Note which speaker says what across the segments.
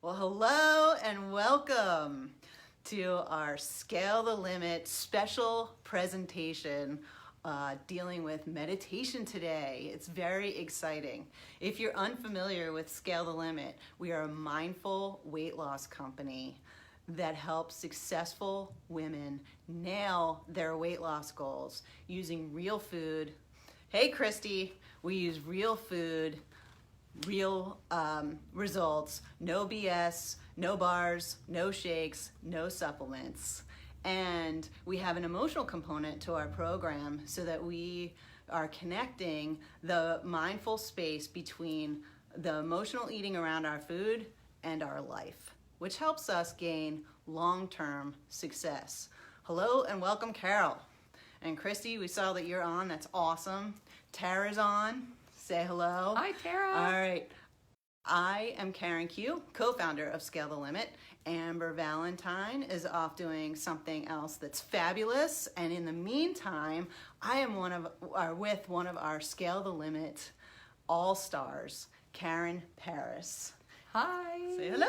Speaker 1: Well, hello and welcome to our Scale the Limit special presentation dealing with meditation today. It's very exciting. If you're unfamiliar with Scale the Limit, we are a mindful weight loss company that helps successful women nail their weight loss goals using real food. Hey, Christy, we use real food, real results, no BS, no bars, no shakes, no supplements. And we have an emotional component to our program so that we are connecting the mindful space between the emotional eating around our food and our life, which helps us gain long-term success. Hello and welcome, Carol. And Christy, we saw that you're on. That's awesome. Tara's on. Say hello.
Speaker 2: Hi, Tara.
Speaker 1: All right. I am Karen Q, co-founder of Scale the Limit. Amber Valentine is off doing something else that's fabulous. And in the meantime, I am with one of our Scale the Limit all-stars, Karen Paris.
Speaker 2: Hi.
Speaker 1: Say hello.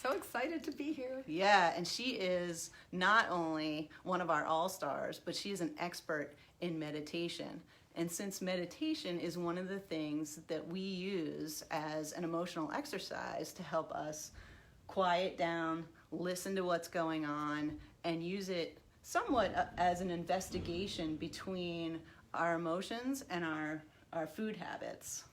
Speaker 2: So excited to be here.
Speaker 1: Yeah, and she is not only one of our all-stars, but she is an expert in meditation. And since meditation is one of the things that we use as an emotional exercise to help us quiet down, listen to what's going on, and use it somewhat as an investigation between our emotions and our food habits,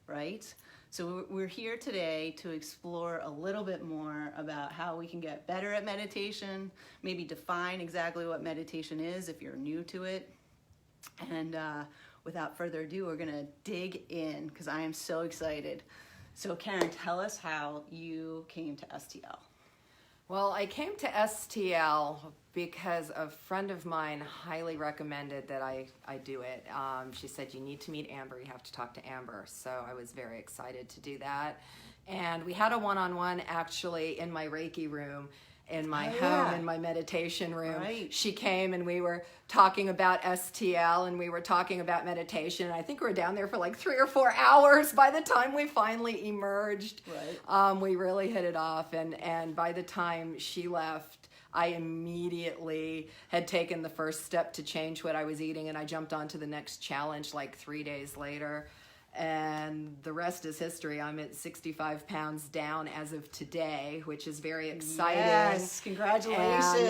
Speaker 1: right? So we're here today to explore a little bit more about how we can get better at meditation, maybe define exactly what meditation is if you're new to it. And without further ado, we're gonna dig in because I am so excited. So Karen, tell us how you came to STL.
Speaker 2: Well, I came to STL because a friend of mine highly recommended that I do it. She said, you need to meet Amber, you have to talk to Amber. So I was very excited to do that. And we had a one-on-one actually in my Reiki room, in my home, in my meditation room.
Speaker 1: Right.
Speaker 2: She came and we were talking about STL and we were talking about meditation. And I think we were down there for like 3 or 4 hours by the time we finally emerged.
Speaker 1: Right.
Speaker 2: We really hit it off. And by the time she left, I immediately had taken the first step to change what I was eating. And I jumped onto the next challenge like 3 days later. And the rest is history. I'm at 65 pounds down as of today, which is very exciting.
Speaker 1: Yes, congratulations.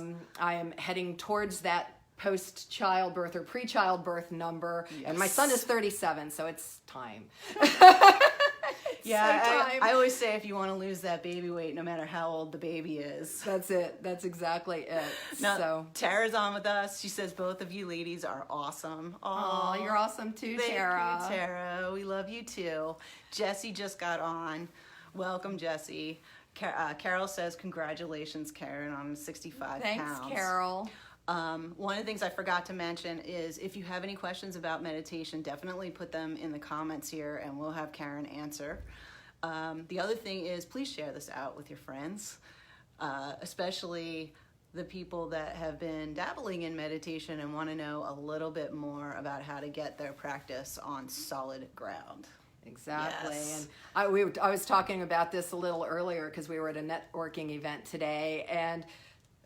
Speaker 2: And, I am heading towards that post-childbirth or pre-childbirth number.
Speaker 1: Yes.
Speaker 2: And my son is 37, so it's time.
Speaker 1: Yeah, I always say if you want to lose that baby weight, no matter how old the baby is.
Speaker 2: That's it. That's exactly it.
Speaker 1: Now,
Speaker 2: So
Speaker 1: Tara's on with us. She says both of you ladies are awesome.
Speaker 2: oh, you're awesome too,
Speaker 1: Thank
Speaker 2: Tara.
Speaker 1: you, Tara. We love you too. Jessie just got on. Welcome, Jessie. Carol says, congratulations, Karen, on 65
Speaker 2: Thanks,
Speaker 1: pounds.
Speaker 2: Carol.
Speaker 1: One of the things I forgot to mention is if you have any questions about meditation, definitely put them in the comments here and we'll have Karen answer. The other thing is please share this out with your friends, especially the people that have been dabbling in meditation and want to know a little bit more about how to get their practice on solid ground.
Speaker 2: Exactly.
Speaker 1: Yes.
Speaker 2: And I was talking about this a little earlier because we were at a networking event today, and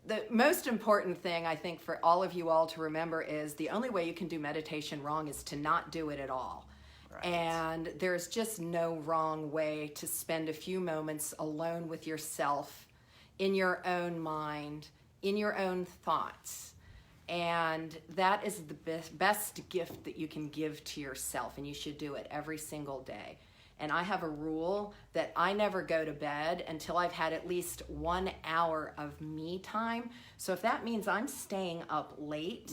Speaker 2: the most important thing I think for all of you all to remember is the only way you can do meditation wrong is to not do it at all.
Speaker 1: Right.
Speaker 2: And there's just no wrong way to spend a few moments alone with yourself, in your own mind, in your own thoughts. And that is the best gift that you can give to yourself, and you should do it every single day. And I have a rule that I never go to bed until I've had at least 1 hour of me time. So if that means I'm staying up late,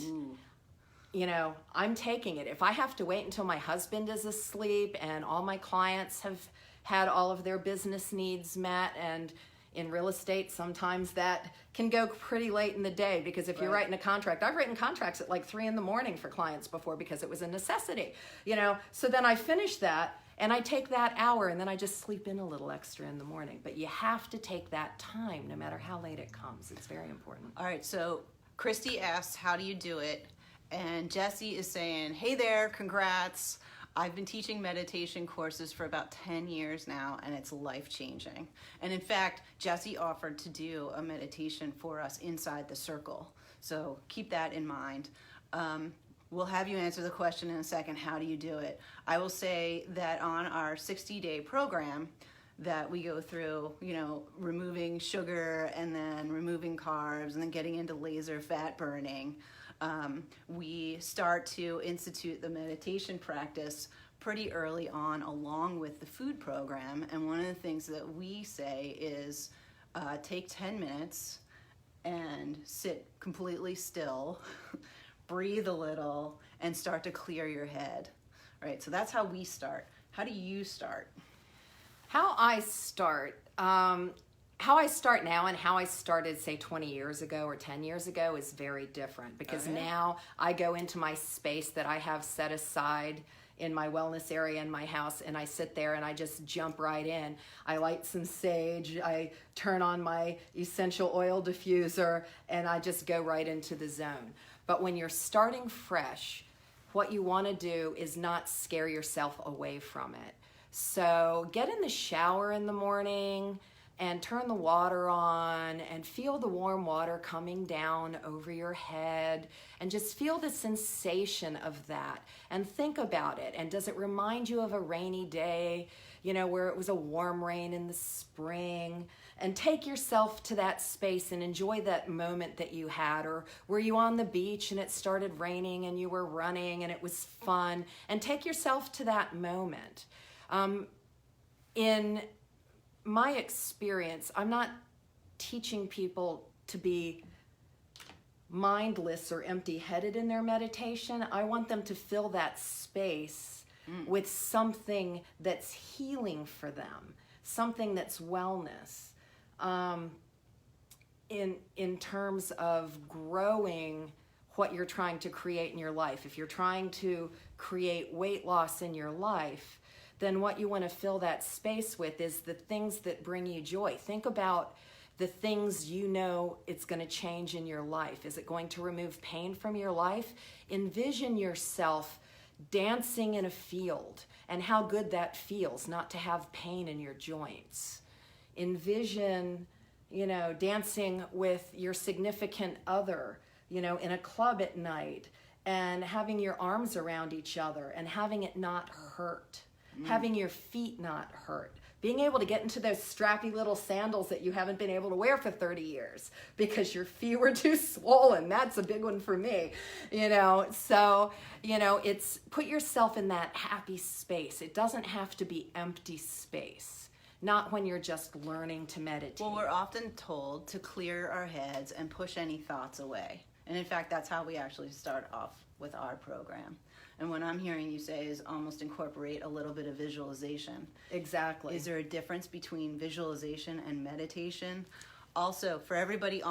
Speaker 2: you know, I'm taking it. If I have to wait until my husband is asleep and all my clients have had all of their business needs met, and in real estate, sometimes that can go pretty late in the day because if you're writing a contract, I've written contracts at like 3 a.m. for clients before because it was a necessity, you know? So then I finish that and I take that hour and then I just sleep in a little extra in the morning. But you have to take that time no matter how late it comes. It's very important.
Speaker 1: All right, so Christy asks, how do you do it? And Jessie is saying, hey there, congrats. I've been teaching meditation courses for about 10 years now, and it's life-changing. And in fact, Jesse offered to do a meditation for us inside the circle. So keep that in mind. We'll have you answer the question in a second, how do you do it? I will say that on our 60-day program that we go through, removing sugar and then removing carbs and then getting into laser fat burning, we start to institute the meditation practice pretty early on along with the food program. And one of the things that we say is take 10 minutes and sit completely still, breathe a little, and start to clear your head. Right? So that's how we start. How do you start?
Speaker 2: How I start now and how I started, say, 20 years ago or 10 years ago is very different, because now I go into my space that I have set aside in my wellness area in my house, and I sit there and I just jump right in. I light some sage, I turn on my essential oil diffuser, and I just go right into the zone. But when you're starting fresh, what you want to do is not scare yourself away from it. So get in the shower in the morning and turn the water on and feel the warm water coming down over your head, and just feel the sensation of that and think about it. And does it remind you of a rainy day, where it was a warm rain in the spring? And take yourself to that space and enjoy that moment that you had. Or were you on the beach and it started raining and you were running and it was fun? And take yourself to that moment. In my experience, I'm not teaching people to be mindless or empty-headed in their meditation. I want them to fill that space with something that's healing for them, something that's wellness. In terms of growing what you're trying to create in your life. If you're trying to create weight loss in your life, then what you want to fill that space with is the things that bring you joy. Think about the things it's going to change in your life. Is it going to remove pain from your life? Envision yourself dancing in a field and how good that feels not to have pain in your joints. Envision, dancing with your significant other, in a club at night, and having your arms around each other and having it not hurt. Having your feet not hurt, being able to get into those strappy little sandals that you haven't been able to wear for 30 years because your feet were too swollen. That's a big one for me, So, it's put yourself in that happy space. It doesn't have to be empty space, not when you're just learning to meditate.
Speaker 1: Well, we're often told to clear our heads and push any thoughts away. And in fact, that's how we actually start off with our program. And what I'm hearing you say is almost incorporate a little bit of visualization.
Speaker 2: Exactly.
Speaker 1: Is there a difference between visualization and meditation? Also, for everybody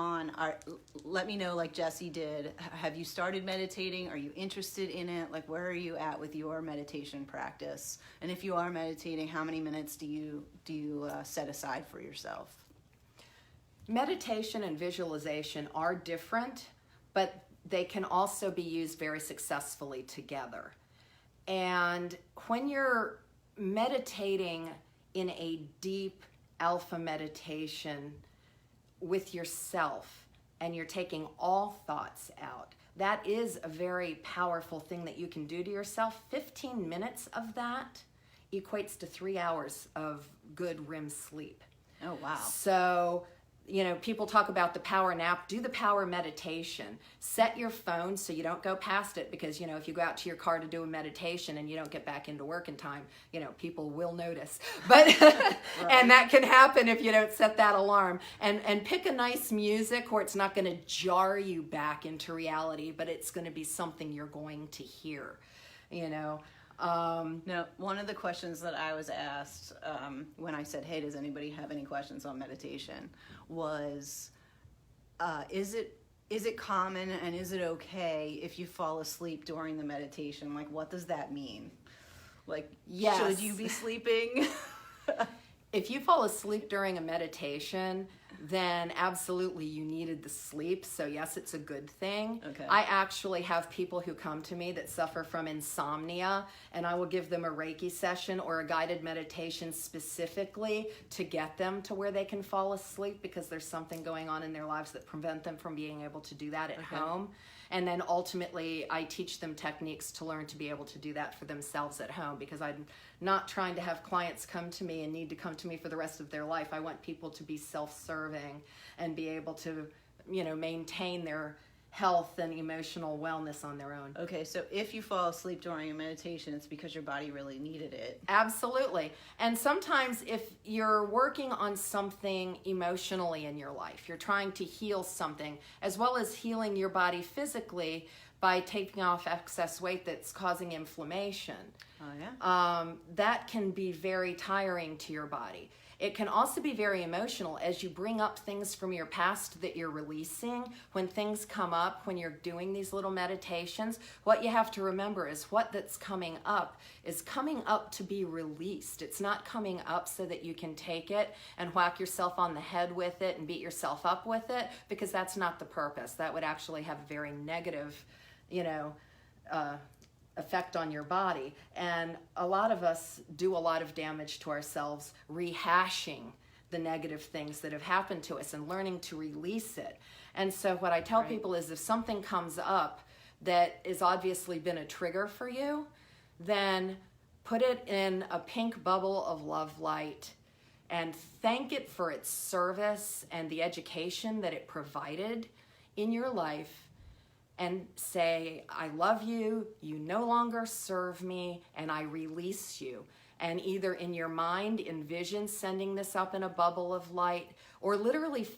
Speaker 1: let me know, like Jesse did, have you started meditating? Are you interested in it? Like, where are you at with your meditation practice? And if you are meditating, how many minutes do you set aside for yourself?
Speaker 2: Meditation and visualization are different, but they can also be used very successfully together. And when you're meditating in a deep alpha meditation with yourself and you're taking all thoughts out, that is a very powerful thing that you can do to yourself. 15 minutes of that equates to 3 hours of good REM sleep.
Speaker 1: Oh, wow.
Speaker 2: So, people talk about the power nap. Do the power meditation. Set your phone so you don't go past it, because, if you go out to your car to do a meditation and you don't get back into work in time, people will notice. But
Speaker 1: Right.
Speaker 2: And that can happen if you don't set that alarm. And pick a nice music where it's not going to jar you back into reality, but it's going to be something you're going to hear,
Speaker 1: Now, one of the questions that I was asked when I said, hey, does anybody have any questions on meditation, was, is it common and is it okay if you fall asleep during the meditation? Like, what does that mean? Like,
Speaker 2: Yes.
Speaker 1: Should you be sleeping?
Speaker 2: If you fall asleep during a meditation, then absolutely you needed the sleep. So yes, it's a good thing.
Speaker 1: Okay.
Speaker 2: I actually have people who come to me that suffer from insomnia, and I will give them a Reiki session or a guided meditation specifically to get them to where they can fall asleep, because there's something going on in their lives that prevent them from being able to do that at home. And then ultimately I teach them techniques to learn to be able to do that for themselves at home, because I'm not trying to have clients come to me and need to come to me for the rest of their life. I want people to be self-serving and be able to, maintain their health and emotional wellness on their own.
Speaker 1: Okay, so if you fall asleep during a meditation, it's because your body really needed it.
Speaker 2: Absolutely. And sometimes if you're working on something emotionally in your life, you're trying to heal something, as well as healing your body physically by taking off excess weight that's causing inflammation.
Speaker 1: Oh, yeah?
Speaker 2: That can be very tiring to your body. It can also be very emotional as you bring up things from your past that you're releasing. When things come up, when you're doing these little meditations, what you have to remember is what that's coming up is coming up to be released. It's not coming up so that you can take it and whack yourself on the head with it and beat yourself up with it, because that's not the purpose. That would actually have a very negative, effect on your body. And a lot of us do a lot of damage to ourselves rehashing the negative things that have happened to us and learning to release it. And so what I tell people is, if something comes up that is obviously been a trigger for you, then put it in a pink bubble of love light and thank it for its service and the education that it provided in your life, and say, I love you, you no longer serve me, and I release you. And either in your mind, envision sending this up in a bubble of light, or literally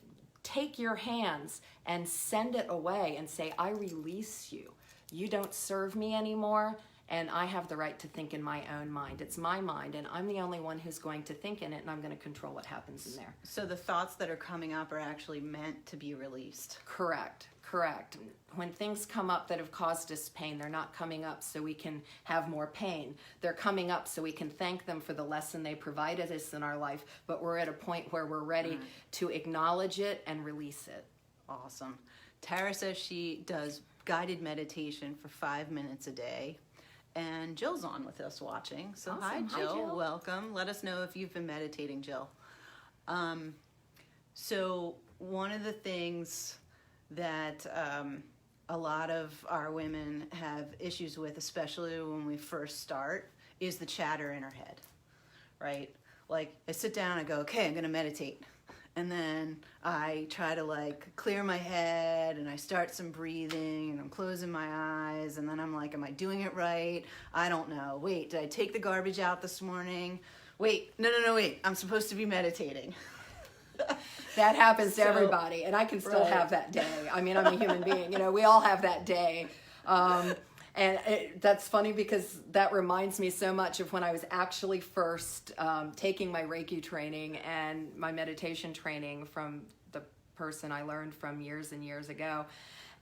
Speaker 2: take your hands and send it away and say, I release you. You don't serve me anymore, and I have the right to think in my own mind. It's my mind, and I'm the only one who's going to think in it, and I'm going to control what happens in there.
Speaker 1: So the thoughts that are coming up are actually meant to be released.
Speaker 2: Correct. When things come up that have caused us pain, they're not coming up so we can have more pain. They're coming up so we can thank them for the lesson they provided us in our life, but we're at a point where we're ready to acknowledge it and release it.
Speaker 1: Awesome. Tara says she does guided meditation for 5 minutes a day. And Jill's on with us watching. So
Speaker 2: Awesome.
Speaker 1: Hi, Jill.
Speaker 2: Hi, Jill.
Speaker 1: Welcome. Let us know if you've been meditating, Jill. So one of the things that a lot of our women have issues with, especially when we first start, is the chatter in our head, right? Like I sit down and I go, okay, I'm going to meditate. And then I try to clear my head and I start some breathing and I'm closing my eyes. And then I'm like, am I doing it right? I don't know. Wait, did I take the garbage out this morning? Wait, no, wait. I'm supposed to be meditating.
Speaker 2: That happens to everybody, and I can still have that day. I mean, I'm a human being. We all have that day. That's funny because that reminds me so much of when I was actually first taking my Reiki training and my meditation training from the person I learned from years and years ago.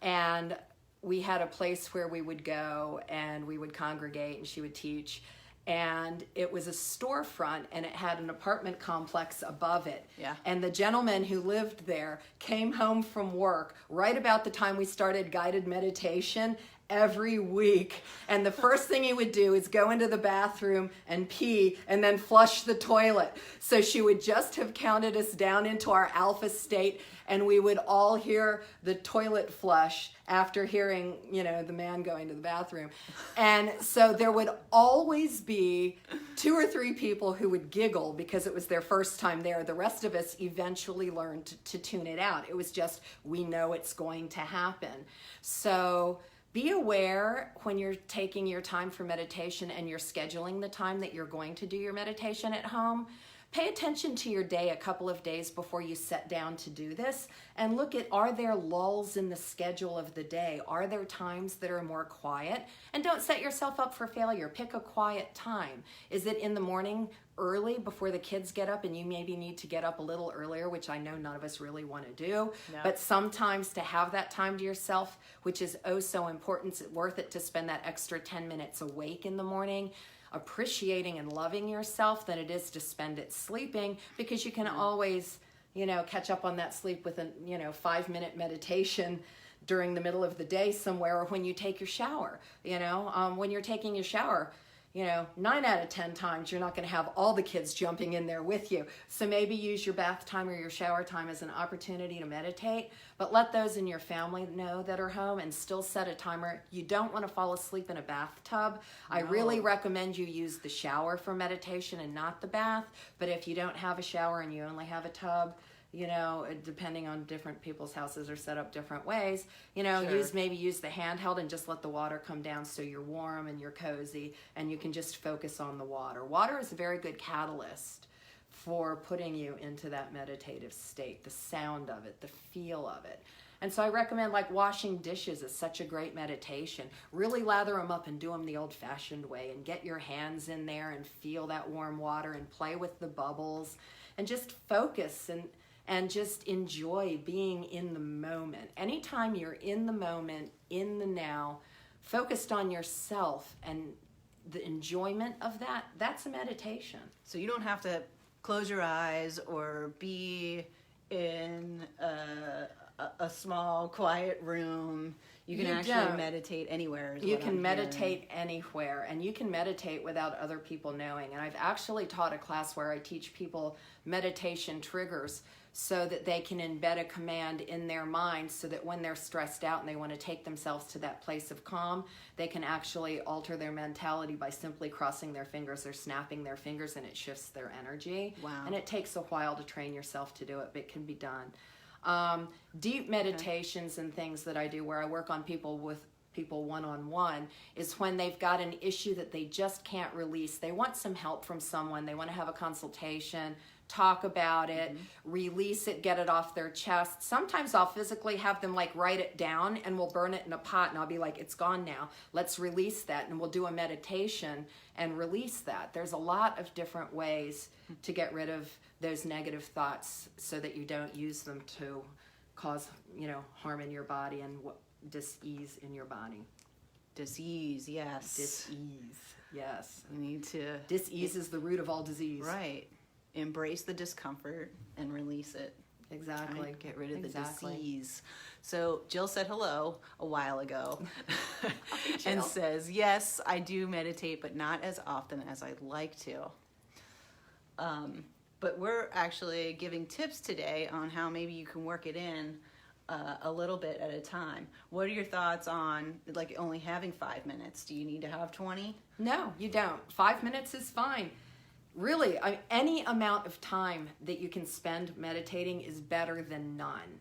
Speaker 2: And we had a place where we would go and we would congregate and she would teach. And it was a storefront and it had an apartment complex above it.
Speaker 1: Yeah.
Speaker 2: And the gentleman who lived there came home from work right about the time we started guided meditation every week. And the first thing he would do is go into the bathroom and pee and then flush the toilet. So she would just have counted us down into our alpha state and we would all hear the toilet flush after hearing, the man going to the bathroom. And so there would always be 2 or 3 people who would giggle because it was their first time there. The rest of us eventually learned to tune it out. It was just, we know it's going to happen. So be aware when you're taking your time for meditation and you're scheduling the time that you're going to do your meditation at home. Pay attention to your day a couple of days before you sit down to do this and look at, are there lulls in the schedule of the day? Are there times that are more quiet? And don't set yourself up for failure. Pick a quiet time. Is it in the morning early before the kids get up and you maybe need to get up a little earlier, which I know none of us really want to do.
Speaker 1: No.
Speaker 2: But sometimes to have that time to yourself, which is oh so important, it's worth it to spend that extra 10 minutes awake in the morning, appreciating and loving yourself than it is to spend it sleeping, because you can always catch up on that sleep with a 5-minute meditation during the middle of the day somewhere, or when you take your shower. When you're taking your shower, 9 out of 10 times you're not going to have all the kids jumping in there with you. So maybe use your bath time or your shower time as an opportunity to meditate, but let those in your family know that are home, and still set a timer. You don't want to fall asleep in a bathtub. I really recommend you use the shower for meditation and not the bath. But if you don't have a shower and you only have a tub, depending on different people's houses are set up different ways,
Speaker 1: Sure.
Speaker 2: use the handheld and just let the water come down so you're warm and you're cozy, and you can just focus on the water. Water is a very good catalyst for putting you into that meditative state, the sound of it, the feel of it. And so I recommend, like, washing dishes is such a great meditation. Really lather them up and do them the old-fashioned way, and get your hands in there and feel that warm water and play with the bubbles, and just focus and just enjoy being in the moment. Anytime you're in the moment, in the now, focused on yourself and the enjoyment of that, that's a meditation.
Speaker 1: So you don't have to close your eyes or be in a small, quiet room. You can actually meditate anywhere.
Speaker 2: You can meditate anywhere, and you can meditate without other people knowing. And I've actually taught a class where I teach people meditation triggers, so that they can embed a command in their mind, so that when they're stressed out and they want to take themselves to that place of calm, they can actually alter their mentality by simply crossing their fingers or snapping their fingers, and it shifts their energy.
Speaker 1: Wow.
Speaker 2: And it takes a while to train yourself to do it, but it can be done. Deep meditations and things that I do where I work on people one-on-one is when they've got an issue that they just can't release. They want some help from someone. They want to have a consultation, talk about it, release it, get it off their chest. Sometimes I'll physically have them write it down, and we'll burn it in a pot, and I'll be like, it's gone now. Let's release that, and we'll do a meditation and release that. There's a lot of different ways to get rid of those negative thoughts so that you don't use them to cause, harm in your body and dis-ease in your body.
Speaker 1: Dis-ease, yes.
Speaker 2: Dis-ease, yes.
Speaker 1: You need to...
Speaker 2: Dis-ease is the root of all disease.
Speaker 1: Right. Embrace the discomfort and release it.
Speaker 2: Exactly.
Speaker 1: Right? Get rid of the disease. So Jill said hello a while ago and says, yes, I do meditate, but not as often as I'd like to. But we're actually giving tips today on how maybe you can work it in a little bit at a time. What are your thoughts on only having 5 minutes? Do you need to have 20?
Speaker 2: No, you don't. 5 minutes is fine. Really, any amount of time that you can spend meditating is better than none.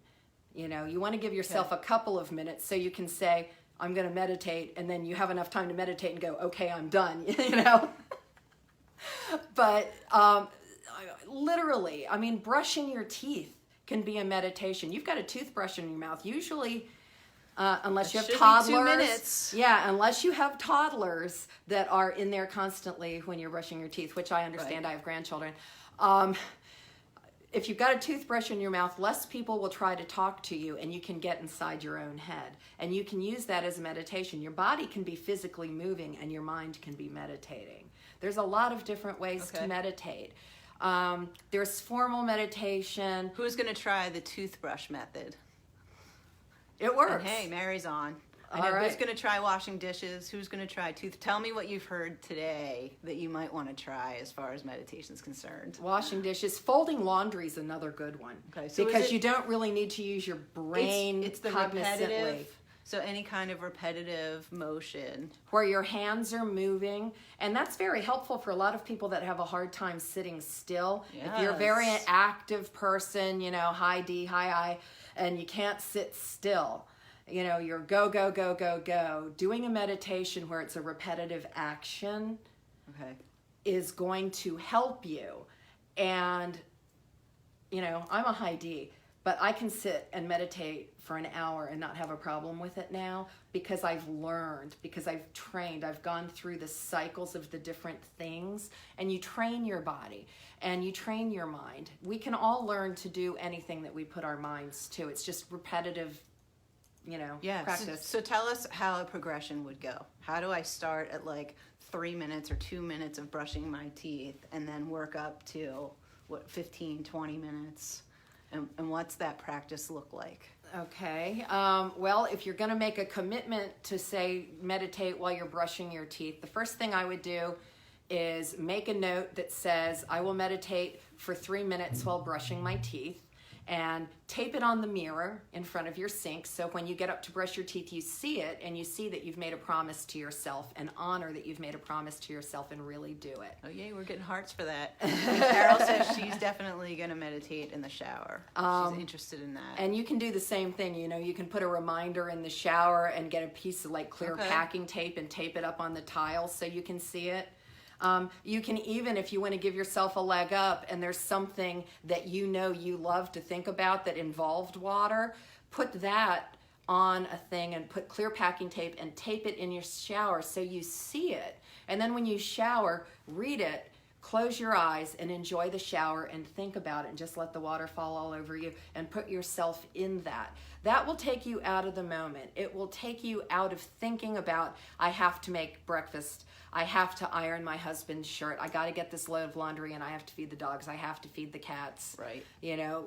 Speaker 2: You want to give yourself a couple of minutes so you can say, I'm going to meditate, and then you have enough time to meditate and go, okay, I'm done, But literally, brushing your teeth can be a meditation. You've got a toothbrush in your mouth. Usually, unless you have toddlers.
Speaker 1: 2 minutes.
Speaker 2: Yeah, unless you have toddlers that are in there constantly when you're brushing your teeth, which I understand. Right. I have grandchildren. If you've got a toothbrush in your mouth, less people will try to talk to you, and you can get inside your own head. And you can use that as a meditation. Your body can be physically moving, and your mind can be meditating. There's a lot of different ways to meditate. There's formal meditation.
Speaker 1: Who's going to try the toothbrush method?
Speaker 2: It works.
Speaker 1: And hey, Mary's on. I know. Who's going to try washing dishes? Who's going to try Tell me what you've heard today that you might want to try as far as meditation is concerned.
Speaker 2: Washing dishes. Folding laundry is another good one. Okay, so because you don't really need to use your brain
Speaker 1: it's the repetitive. So any kind of repetitive motion.
Speaker 2: Where your hands are moving. And that's very helpful for a lot of people that have a hard time sitting still. Yes. If you're a very active person, high D, high I, and you can't sit still, you're go, go, go, go, go. Doing a meditation where it's a repetitive action is going to help you. And, I'm a high D, but I can sit and meditate for an hour and not have a problem with it now because I've learned, because I've trained, I've gone through the cycles of the different things, and you train your body and you train your mind. We can all learn to do anything that we put our minds to. It's just repetitive, practice.
Speaker 1: So tell us how a progression would go. How do I start at 3 minutes or 2 minutes of brushing my teeth and then work up to 15, 20 minutes? And what's that practice look like?
Speaker 2: Okay. Well, if you're going to make a commitment to say meditate while you're brushing your teeth, the first thing I would do is make a note that says, I will meditate for 3 minutes while brushing my teeth, and tape it on the mirror in front of your sink. So when you get up to brush your teeth, you see it and you see that you've made a promise to yourself, and honor that you've made a promise to yourself and really do it.
Speaker 1: Oh, yay, we're getting hearts for that. And Carol says she's definitely going to meditate in the shower. She's interested in that.
Speaker 2: And you can do the same thing. You know, you can put a reminder in the shower and get a piece of like clear packing tape and tape it up on the tiles so you can see it. You can even, if you want to give yourself a leg up and there's something that you know you love to think about that involved water, put that on a thing and put clear packing tape and tape it in your shower so you see it. And then when you shower, read it, close your eyes and enjoy the shower and think about it, and just let the water fall all over you and put yourself in that. That will take you out of the moment. It will take you out of thinking about, I have to make breakfast, I have to iron my husband's shirt, I got to get this load of laundry, and I have to feed the dogs, I have to feed the cats.
Speaker 1: Right.
Speaker 2: You know,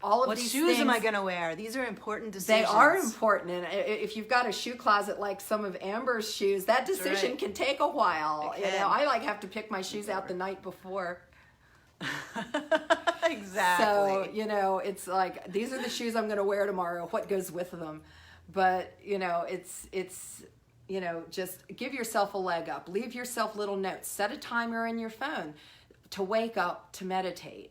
Speaker 2: all of
Speaker 1: What
Speaker 2: these
Speaker 1: shoes
Speaker 2: things,
Speaker 1: am I going to wear? These are important decisions.
Speaker 2: they are important. And if you've got a shoe closet like some of Amber's shoes, that decision
Speaker 1: right.
Speaker 2: can take a while.
Speaker 1: It
Speaker 2: You
Speaker 1: can.
Speaker 2: know, I like have to pick my shoes out the night before.
Speaker 1: Exactly.
Speaker 2: So, you know, it's like, these are the shoes I'm going to wear tomorrow. What goes with them? But, you know, it's, you know, just give yourself a leg up. Leave yourself little notes. Set a timer in your phone to wake up to meditate.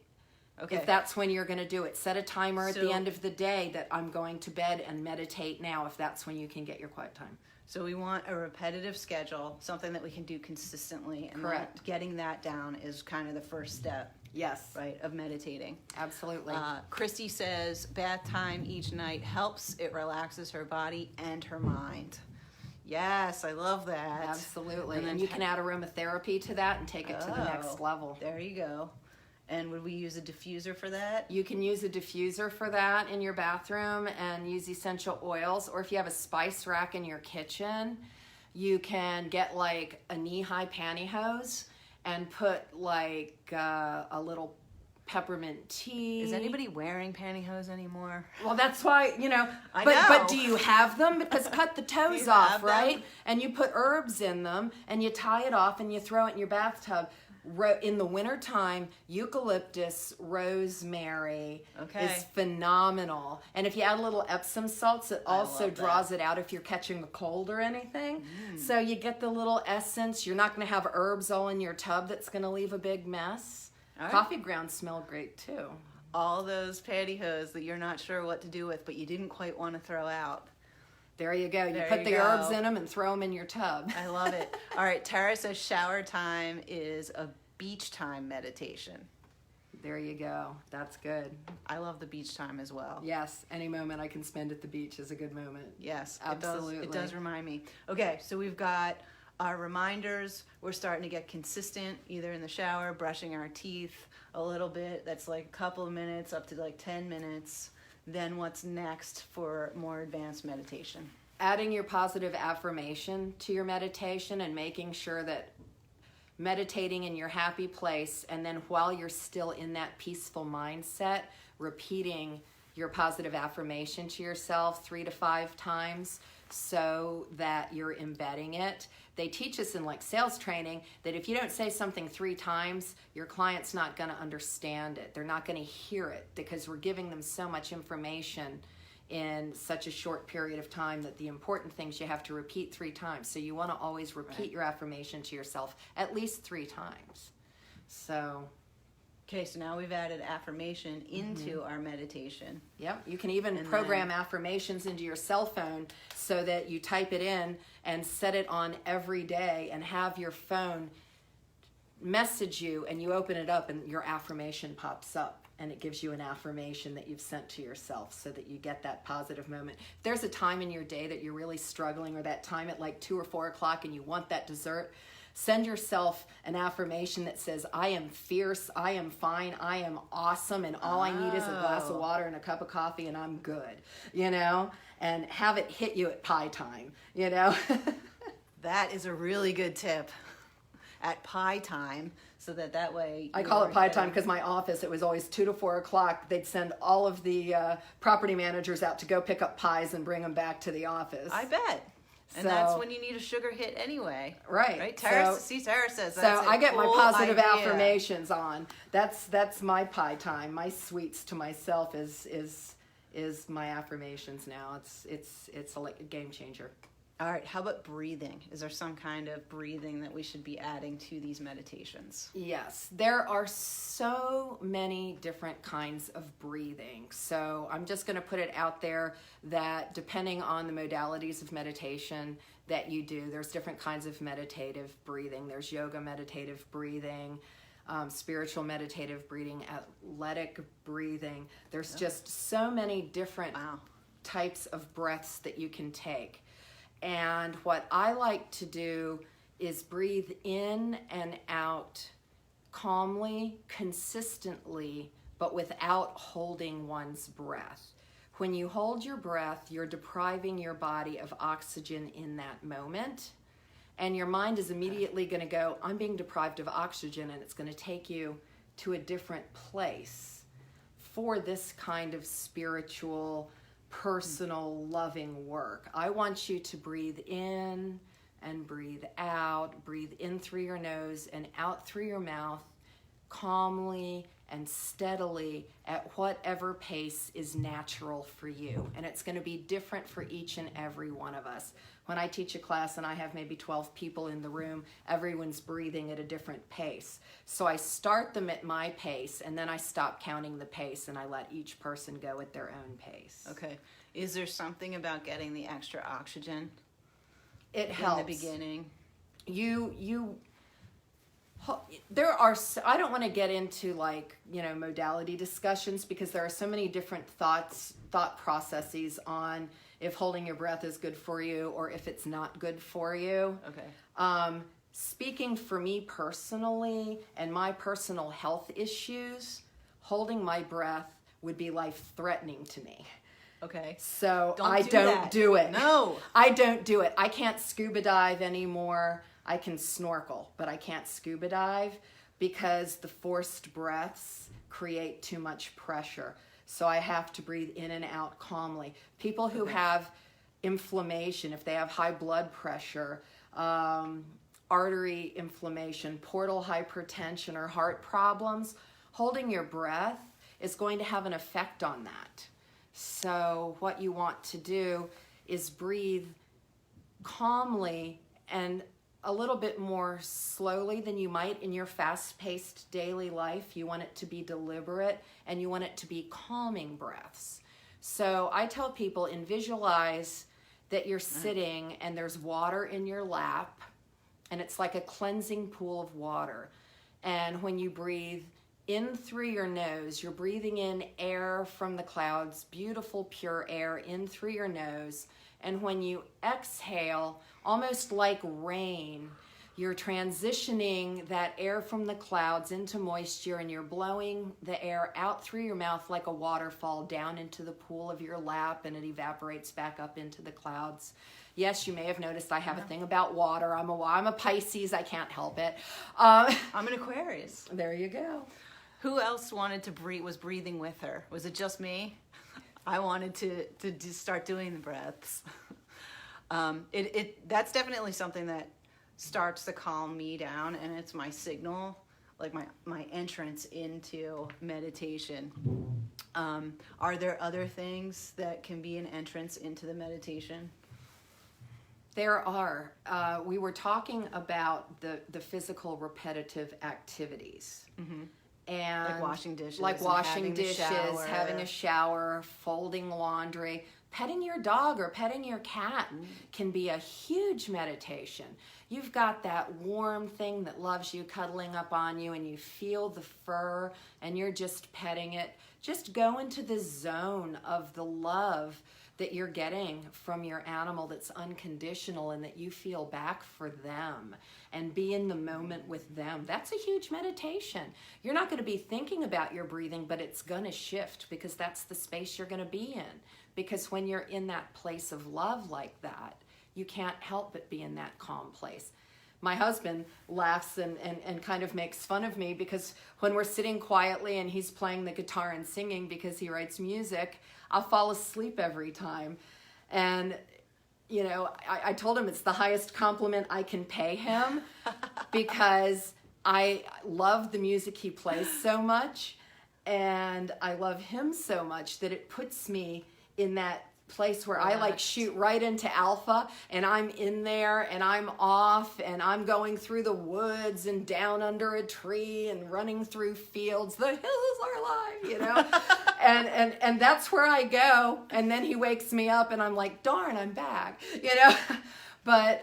Speaker 1: Okay.
Speaker 2: If that's when you're going to do it. Set a timer at
Speaker 1: So-
Speaker 2: the end of the day that I'm going to bed and meditate now, if that's when you can get your quiet time.
Speaker 1: So we want a repetitive schedule, something that we can do consistently. And
Speaker 2: Correct.
Speaker 1: that getting that down is kind of the first step,
Speaker 2: Yes,
Speaker 1: right, of meditating.
Speaker 2: absolutely.
Speaker 1: Christy says bath time each night helps. It relaxes her body and her mind. Yes, I love that.
Speaker 2: Absolutely.
Speaker 1: And
Speaker 2: And,
Speaker 1: then
Speaker 2: you can add aromatherapy to that and take it to the next
Speaker 1: Oh,
Speaker 2: level.
Speaker 1: There you go. And would we use a diffuser for that?
Speaker 2: You can use a diffuser for that in your bathroom and use essential oils. Or if you have a spice rack in your kitchen, you can get like a knee-high pantyhose and put like a little peppermint tea.
Speaker 1: Is anybody wearing pantyhose anymore?
Speaker 2: Well, that's why, you know,
Speaker 1: I
Speaker 2: but
Speaker 1: know.
Speaker 2: but do you have them? Because cut the toes
Speaker 1: you
Speaker 2: off,
Speaker 1: have them?
Speaker 2: right? And you put herbs in them and you tie it off and you throw it in your bathtub. In the wintertime, eucalyptus, rosemary
Speaker 1: Okay.
Speaker 2: is phenomenal. And if you add a little Epsom salts, it also
Speaker 1: love that.
Speaker 2: draws it out if you're catching a cold or anything. So you get the little essence. You're not going to have herbs all in your tub that's going to leave a big mess.
Speaker 1: All right.
Speaker 2: Coffee grounds smell great too.
Speaker 1: All those pantyhose that you're not sure what to do with, but you didn't quite want to throw out.
Speaker 2: There you go. You
Speaker 1: There
Speaker 2: put
Speaker 1: you
Speaker 2: the
Speaker 1: go.
Speaker 2: herbs in them and throw them in your tub.
Speaker 1: I love it. All right, Tara says shower time is a beach time meditation.
Speaker 2: There you go. That's good.
Speaker 1: I love the beach time as well.
Speaker 2: Yes, any moment I can spend at the beach is a good moment.
Speaker 1: Yes,
Speaker 2: Absolutely.
Speaker 1: It does remind me. Okay, so we've got our reminders. We're starting to get consistent, either in the shower, brushing our teeth a little bit. That's like a couple of minutes, up to like 10 minutes. Then what's next for more advanced meditation?
Speaker 2: Adding your positive affirmation to your meditation and making sure that meditating in your happy place, and then while you're still in that peaceful mindset, repeating your positive affirmation to yourself 3 to 5 times so that you're embedding it. They teach us in like sales training that if you don't say something 3 times, your client's not going to understand it. They're not going to hear it because we're giving them so much information in such a short period of time that the important things you have to repeat 3 times. So you want to always repeat your affirmation to yourself at least 3 times. So,
Speaker 1: Okay, so now we've added affirmation into our meditation.
Speaker 2: yep, you can even
Speaker 1: And
Speaker 2: program affirmations into your cell phone so that you type it in and set it on every day and have your phone message you, and you open it up and your affirmation pops up and it gives you an affirmation that you've sent to yourself so that you get that positive moment. If there's a time in your day that you're really struggling, or that time at like 2 or 4 o'clock and you want that dessert, send yourself an affirmation that says, I am fierce, I am fine, I am awesome, and all I need is a glass of water and a cup of coffee and I'm good, you know? And have it hit you at pie time, you know?
Speaker 1: That is a really good tip. At pie time, so that way
Speaker 2: I call it
Speaker 1: you're
Speaker 2: pie time
Speaker 1: getting-
Speaker 2: because my office, it was always 2 to 4 o'clock. They'd send all of the property managers out to go pick up pies and bring them back to the office.
Speaker 1: I bet. And that's
Speaker 2: So-
Speaker 1: when you need a sugar hit anyway.
Speaker 2: Right.
Speaker 1: Right? Tara,
Speaker 2: So-
Speaker 1: Tara says
Speaker 2: So
Speaker 1: that's a
Speaker 2: I get my
Speaker 1: cool
Speaker 2: positive
Speaker 1: idea.
Speaker 2: affirmations on. That's my pie time. My sweets to myself is my affirmations now. It's a game changer.
Speaker 1: All right, how about breathing? Is there some kind of breathing that we should be adding to these meditations?
Speaker 2: Yes, there are so many different kinds of breathing. So I'm just going to put it out there that depending on the modalities of meditation that you do, there's different kinds of meditative breathing. There's yoga meditative breathing, spiritual meditative breathing, athletic breathing. There's just so many different
Speaker 1: Wow.
Speaker 2: types of breaths that you can take. And what I like to do is breathe in and out calmly, consistently, but without holding one's breath. When you hold your breath, you're depriving your body of oxygen in that moment. And your mind is immediately going to go, I'm being deprived of oxygen, and it's going to take you to a different place for this kind of spiritual, personal, loving work. I want you to breathe in and breathe out. Breathe in through your nose and out through your mouth, calmly and steadily at whatever pace is natural for you. And it's going to be different for each and every one of us. When I teach a class and I have maybe 12 people in the room, everyone's breathing at a different pace. So I start them at my pace, and then I stop counting the pace, and I let each person go at their own pace.
Speaker 1: Okay. Is there something about getting the extra oxygen
Speaker 2: It helps.
Speaker 1: in the beginning?
Speaker 2: There are, I don't want to get into modality discussions, because there are so many different thought processes on if holding your breath is good for you or if it's not good for you.
Speaker 1: Okay.
Speaker 2: Speaking for me personally and my personal health issues, holding my breath would be life-threatening to me.
Speaker 1: Okay.
Speaker 2: So
Speaker 1: Don't
Speaker 2: I
Speaker 1: do
Speaker 2: don't
Speaker 1: that.
Speaker 2: do it.
Speaker 1: No.
Speaker 2: I don't do it. I can't scuba dive anymore. I can snorkel, but I can't scuba dive because the forced breaths create too much pressure. So I have to breathe in and out calmly. People who have inflammation, if they have high blood pressure, artery inflammation, portal hypertension, or heart problems, holding your breath is going to have an effect on that. So what you want to do is breathe calmly and a little bit more slowly than you might in your fast-paced daily life. You want it to be deliberate, and you want it to be calming breaths. So I tell people, visualize that you're sitting and there's water in your lap, and it's like a cleansing pool of water. And when you breathe in through your nose, you're breathing in air from the clouds, beautiful pure air in through your nose. And when you exhale, almost like rain, you're transitioning that air from the clouds into moisture, and you're blowing the air out through your mouth like a waterfall down into the pool of your lap, and it evaporates back up into the clouds. Yes, you may have noticed I have a thing about water. I'm a Pisces. I can't help it.
Speaker 1: I'm an Aquarius.
Speaker 2: There you go.
Speaker 1: Who else wanted to breathe? Was breathing with her? Was it just me? I wanted to start doing the breaths. That's definitely something that starts to calm me down, and it's my signal, like my entrance into meditation. Are there other things that can be an entrance into the meditation?
Speaker 2: There are. We were talking about the physical repetitive activities. Mm-hmm. And
Speaker 1: Like washing dishes.
Speaker 2: Like
Speaker 1: and
Speaker 2: washing
Speaker 1: having a
Speaker 2: dishes,
Speaker 1: shower.
Speaker 2: having a shower, folding laundry, petting your dog or petting your cat can be a huge meditation. You've got that warm thing that loves you, cuddling up on you, and you feel the fur, and you're just petting it. Just go into the zone of the love that you're getting from your animal that's unconditional and that you feel back for them, and be in the moment with them. That's a huge meditation. You're not going to be thinking about your breathing, but it's going to shift because that's the space you're going to be in. Because when you're in that place of love like that, you can't help but be in that calm place. my husband laughs and kind of makes fun of me because when we're sitting quietly and he's playing the guitar and singing because he writes music, I'll fall asleep every time. And, you know, I told him it's the highest compliment I can pay him because I love the music he plays so much, and I love him so much that it puts me in that place where I like shoot right into alpha, and I'm in there and I'm off and I'm going through the woods and down under a tree and running through fields. The hills are alive, you know. and that's where I go, and then he wakes me up and I'm like, darn, I'm back, you know. But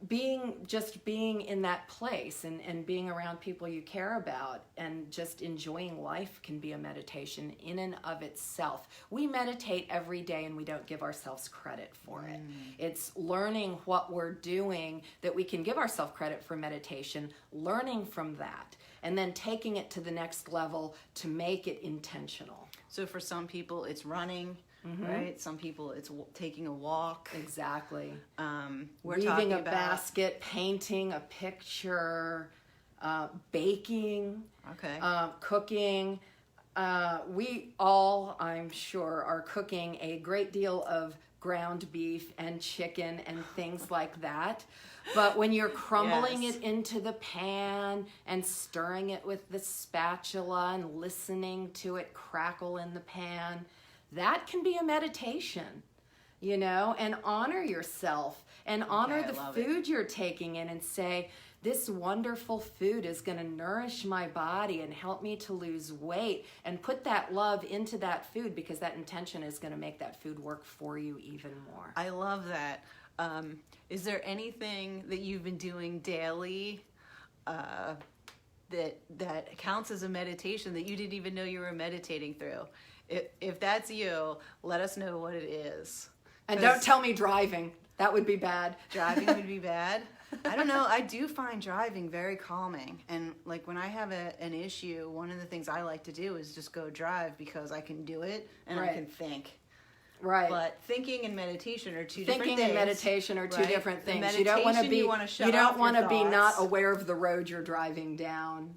Speaker 2: being in that place and being around people you care about and just enjoying life can be a meditation in and of itself. We meditate every day and we don't give ourselves credit for it. It's learning what we're doing that we can give ourselves credit for meditation, learning from that, and then taking it to the next level to make it intentional.
Speaker 1: So for some people, it's running. Right? Some people it's taking a walk.
Speaker 2: Exactly.
Speaker 1: We're
Speaker 2: Weaving
Speaker 1: talking
Speaker 2: a
Speaker 1: about
Speaker 2: basket, painting a picture, baking, cooking. We all, I'm sure, are cooking a great deal of ground beef and chicken and things like that. But when you're crumbling it into the pan and stirring it with the spatula and listening to it crackle in the pan, that can be a meditation, you know, and honor yourself and honor the food you're taking in and say, this wonderful food is going to nourish my body and help me to lose weight, and put that love into that food because that intention is going to make that food work for you even more.
Speaker 1: I love that. Is there anything that you've been doing daily that counts as a meditation that you didn't even know you were meditating through? If that's you, let us know what it is.
Speaker 2: And don't tell me driving. That would be bad.
Speaker 1: Driving would be bad? I don't know. I do find driving very calming. And like when I have an issue, one of the things I like to do is just go drive because I can do it and I can think.
Speaker 2: Right.
Speaker 1: But thinking and meditation are two different things.
Speaker 2: Thinking and meditation are two different things. You don't want to be not aware of the road you're driving down.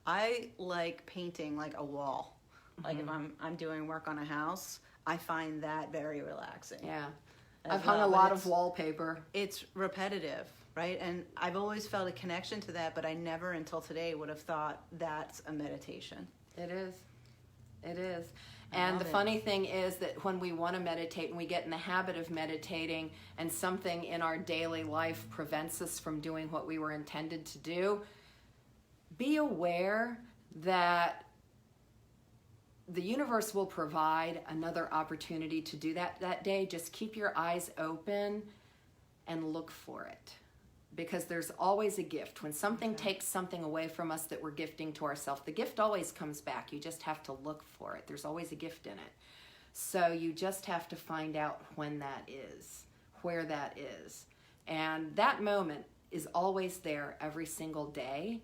Speaker 1: I like painting like a wall. Like if I'm doing work on a house, I find that very relaxing.
Speaker 2: Yeah. I've hung a lot of wallpaper.
Speaker 1: It's repetitive, right? And I've always felt a connection to that, but I never until today would have thought that's a meditation.
Speaker 2: It is. It is. And the funny thing is that when we want to meditate and we get in the habit of meditating and something in our daily life prevents us from doing what we were intended to do, be aware that the universe will provide another opportunity to do that day. Just keep your eyes open and look for it, because there's always a gift. When something takes something away from us that we're gifting to ourselves, the gift always comes back. You just have to look for it. There's always a gift in it. So you just have to find out when that is, where that is. And that moment is always there every single day.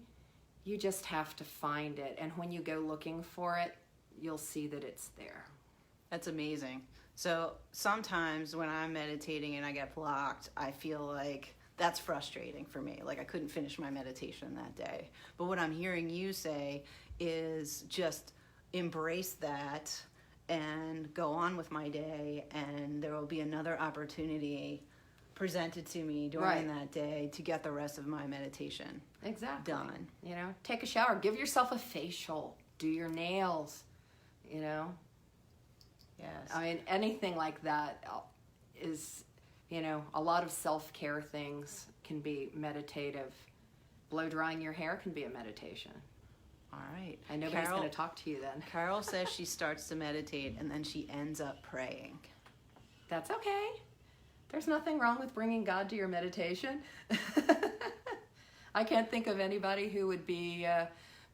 Speaker 2: You just have to find it. And when you go looking for it, you'll see that it's there.
Speaker 1: That's amazing. So sometimes when I'm meditating and I get blocked, I feel like that's frustrating for me. Like I couldn't finish my meditation that day. But what I'm hearing you say is just embrace that and go on with my day, and there will be another opportunity presented to me during that day to get the rest of my meditation done.
Speaker 2: You know, take a shower, give yourself a facial, do your nails, you know.
Speaker 1: Yes.
Speaker 2: I mean, anything like that is, you know, a lot of self-care things can be meditative. Blow drying your hair can be a meditation.
Speaker 1: All right.
Speaker 2: And nobody's going to talk to you then.
Speaker 1: Carol says she starts to meditate and then she ends up praying.
Speaker 2: That's okay. There's nothing wrong with bringing God to your meditation. I can't think of anybody who would be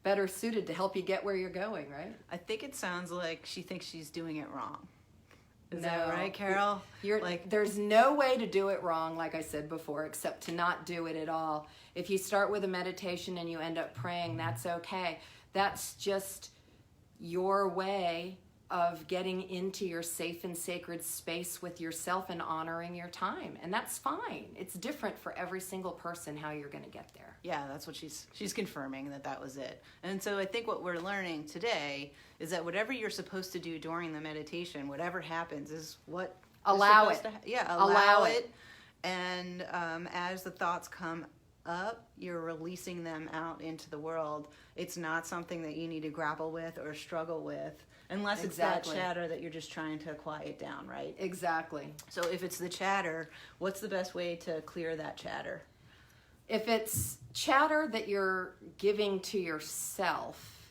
Speaker 2: better suited to help you get where you're going, right?
Speaker 1: I think it sounds like she thinks she's doing it wrong. Is that right, Carol?
Speaker 2: There's no way to do it wrong, like I said before, except to not do it at all. If you start with a meditation and you end up praying, that's okay. That's just your way of getting into your safe and sacred space with yourself and honoring your time. And that's fine. It's different for every single person how you're going to get there.
Speaker 1: Yeah, that's what she's confirming, that was it. And so I think what we're learning today is that whatever you're supposed to do during the meditation, whatever happens is what
Speaker 2: Allow
Speaker 1: is
Speaker 2: it.
Speaker 1: supposed to yeah,
Speaker 2: Allow it.
Speaker 1: And as the thoughts come up, you're releasing them out into the world. It's not something that you need to grapple with or struggle with, unless it's that
Speaker 2: Exactly.
Speaker 1: chatter that you're just trying to quiet down, right?
Speaker 2: Exactly.
Speaker 1: So if it's the chatter, what's the best way to clear that chatter?
Speaker 2: If it's chatter that you're giving to yourself,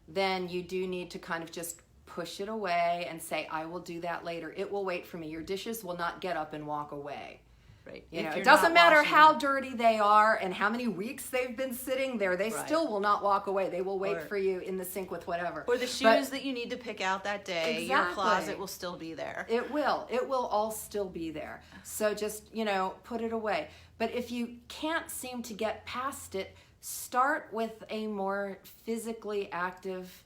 Speaker 2: then you do need to kind of just push it away and say, I will do that later. It will wait for me. Your dishes will not get up and walk away.
Speaker 1: Right.
Speaker 2: You know,
Speaker 1: If
Speaker 2: it
Speaker 1: you're
Speaker 2: doesn't
Speaker 1: not
Speaker 2: matter
Speaker 1: washing
Speaker 2: how
Speaker 1: them.
Speaker 2: dirty they are and how many weeks they've been sitting there. They
Speaker 1: Right.
Speaker 2: still will not walk away. They will wait
Speaker 1: Or-
Speaker 2: for you in the sink with whatever.
Speaker 1: Or the shoes
Speaker 2: But
Speaker 1: that you need to pick out that day, your
Speaker 2: Exactly.
Speaker 1: closet will still be there.
Speaker 2: It will all still be there. So just, put it away. But if you can't seem to get past it, start with a more physically active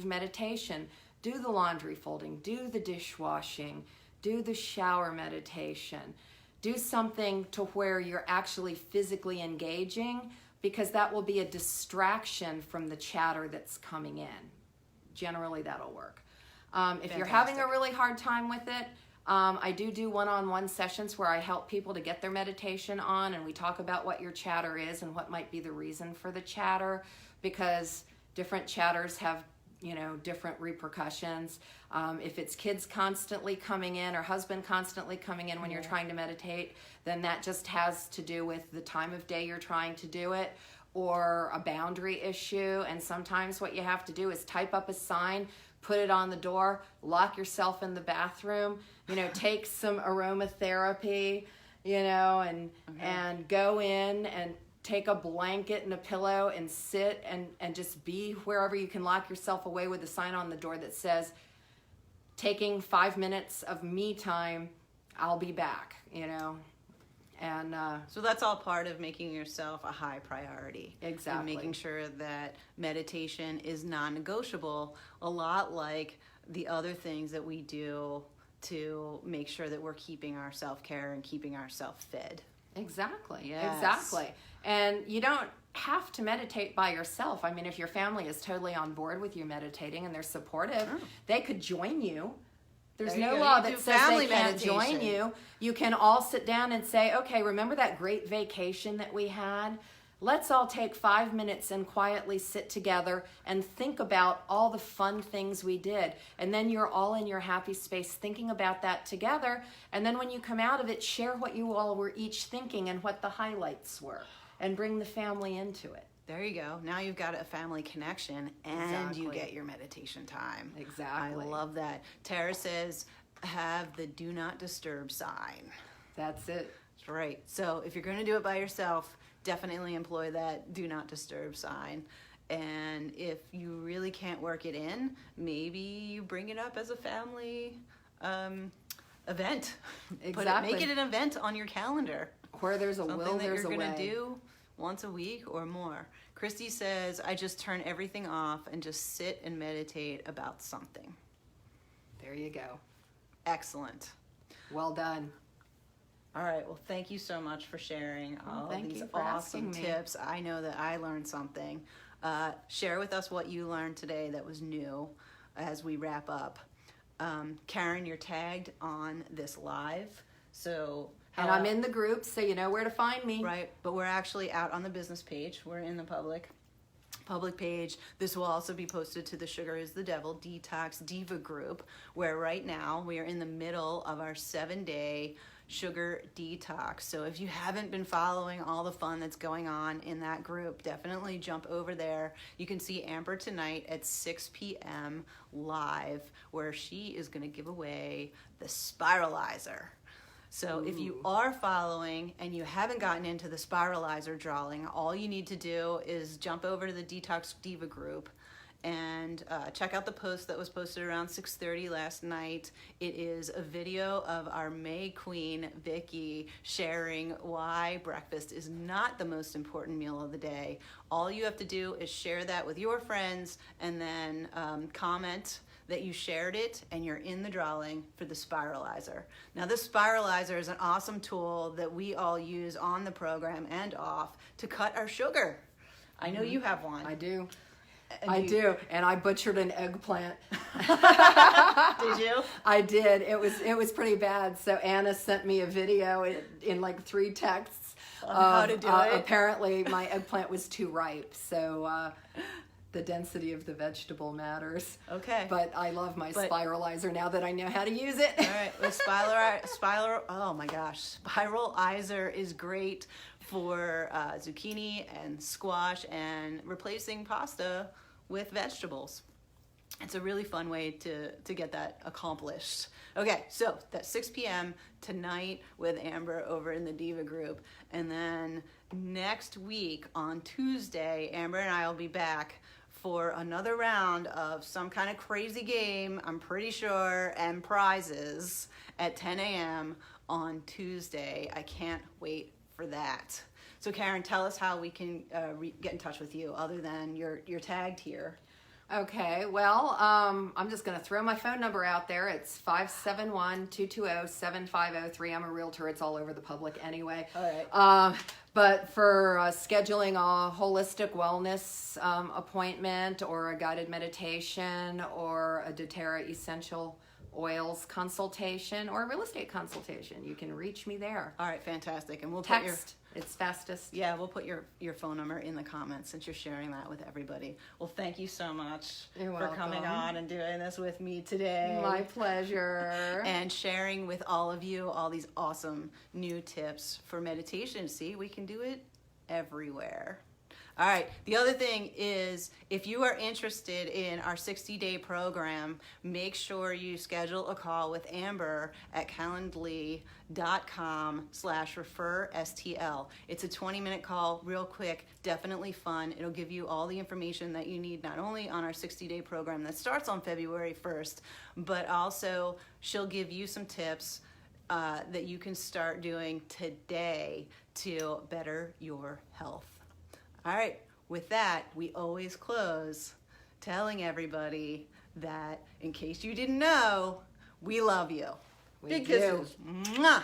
Speaker 2: meditation. Do the laundry folding, do the dishwashing, do the shower meditation. Do something to where you're actually physically engaging, because that will be a distraction from the chatter that's coming in. Generally, that'll work. If you're having a
Speaker 1: Fantastic.
Speaker 2: really hard time with it, I do one-on-one sessions where I help people to get their meditation on, and we talk about what your chatter is and what might be the reason for the chatter, because different chatters have different repercussions. If it's kids constantly coming in or husband constantly coming in when you're trying to meditate, then that just has to do with the time of day you're trying to do it, or a boundary issue. And sometimes what you have to do is type up a sign, put it on the door, lock yourself in the bathroom, take some aromatherapy, and go in and take a blanket and a pillow and sit and just be wherever you can. Lock yourself away with a sign on the door that says, taking 5 minutes of me time, I'll be back, And
Speaker 1: So that's all part of making yourself a high priority.
Speaker 2: Exactly.
Speaker 1: And making sure that meditation is non-negotiable, a lot like the other things that we do to make sure that we're keeping our self-care and keeping ourselves fed.
Speaker 2: Exactly.
Speaker 1: Yes.
Speaker 2: Exactly. And you don't have to meditate by yourself. I mean, if your family is totally on board with you meditating and they're supportive, they could join you. There's
Speaker 1: There you
Speaker 2: no
Speaker 1: go.
Speaker 2: law
Speaker 1: You
Speaker 2: that
Speaker 1: do
Speaker 2: says
Speaker 1: family
Speaker 2: they can't join
Speaker 1: meditation.
Speaker 2: you. You can all sit down and say, okay, remember that great vacation that we had? Let's all take 5 minutes and quietly sit together and think about all the fun things we did. And then you're all in your happy space thinking about that together. And then when you come out of it, share what you all were each thinking and what the highlights were, and bring the family into it.
Speaker 1: There you go. Now you've got a family connection and you
Speaker 2: Exactly.
Speaker 1: get your meditation time.
Speaker 2: Exactly.
Speaker 1: I love that. Tara says, have the do not disturb sign.
Speaker 2: That's it.
Speaker 1: That's right. So if you're going to do it by yourself, definitely employ that do not disturb sign. And if you really can't work it in, maybe you bring it up as a family event.
Speaker 2: Exactly.
Speaker 1: Make it an event on your calendar.
Speaker 2: Where there's a
Speaker 1: Something
Speaker 2: will,
Speaker 1: that
Speaker 2: there's
Speaker 1: you're
Speaker 2: a
Speaker 1: going
Speaker 2: way.
Speaker 1: to do once a week or more. Christy says, I just turn everything off and just sit and meditate about something.
Speaker 2: There you go.
Speaker 1: Excellent.
Speaker 2: Well done.
Speaker 1: All right. Well, thank you so much for sharing all
Speaker 2: thank
Speaker 1: these
Speaker 2: you for
Speaker 1: awesome
Speaker 2: asking me.
Speaker 1: tips. I know that I learned something. Share with us what you learned today that was new as we wrap up. Karen, you're tagged on this live. So,
Speaker 2: And I'm in the group, so you know where to find me.
Speaker 1: right, but we're actually out on the business page. We're in the public page. This will also be posted to the Sugar is the Devil Detox Diva group, where right now we are in the middle of our 7-day sugar detox. So if you haven't been following all the fun that's going on in that group, definitely jump over there. You can see Amber tonight at 6 p.m. live, where she is going to give away the Spiralizer. So if you are following and you haven't gotten into the Spiralizer drawing, all you need to do is jump over to the Detox Diva group and check out the post that was posted around 6:30 last night. It is a video of our May Queen, Vicky, sharing why breakfast is not the most important meal of the day. All you have to do is share that with your friends and then comment that you shared it, and you're in the drawing for the Spiralizer. Now, this Spiralizer is an awesome tool that we all use on the program and off to cut our sugar. I know you have one.
Speaker 2: I do.
Speaker 1: And
Speaker 2: I do, and I butchered an eggplant.
Speaker 1: Did you?
Speaker 2: I did. It was pretty bad. So Anna sent me a video in like 3 texts
Speaker 1: on how to do it.
Speaker 2: Apparently, my eggplant was too ripe, so the density of the vegetable matters.
Speaker 1: Okay.
Speaker 2: But I love my Spiralizer now that I know how to use it.
Speaker 1: All right, with oh my gosh, Spiralizer is great for zucchini and squash and replacing pasta with vegetables. It's a really fun way to get that accomplished. Okay, so that's 6 p.m. tonight with Amber over in the Diva group. And then next week on Tuesday, Amber and I will be back for another round of some kind of crazy game, I'm pretty sure, and prizes at 10 a.m. on Tuesday. I can't wait for that. So Karen, tell us how we can get in touch with you other than you're tagged here.
Speaker 2: Okay, well, I'm just going to throw my phone number out there. It's 571-220-7503. I'm a realtor. It's all over the public anyway.
Speaker 1: All right.
Speaker 2: But for scheduling a holistic wellness appointment or a guided meditation or a doTERRA essential oils consultation or a real estate consultation, you can reach me there.
Speaker 1: All right, fantastic. And we'll
Speaker 2: Text. It's fastest.
Speaker 1: Yeah, we'll put your phone number in the comments since you're sharing that with everybody. Well, thank you so much for coming on and doing this with me today.
Speaker 2: My pleasure.
Speaker 1: And sharing with all of you all these awesome new tips for meditation. See, we can do it everywhere. All right, the other thing is if you are interested in our 60-day program, make sure you schedule a call with Amber at calendly.com/referstl. It's a 20-minute call, real quick, definitely fun. It'll give you all the information that you need, not only on our 60-day program that starts on February 1st, but also she'll give you some tips that you can start doing today to better your health. All right, with that, we always close telling everybody that, in case you didn't know, we love you.
Speaker 2: We
Speaker 1: Big
Speaker 2: do.
Speaker 1: kisses. Mwah.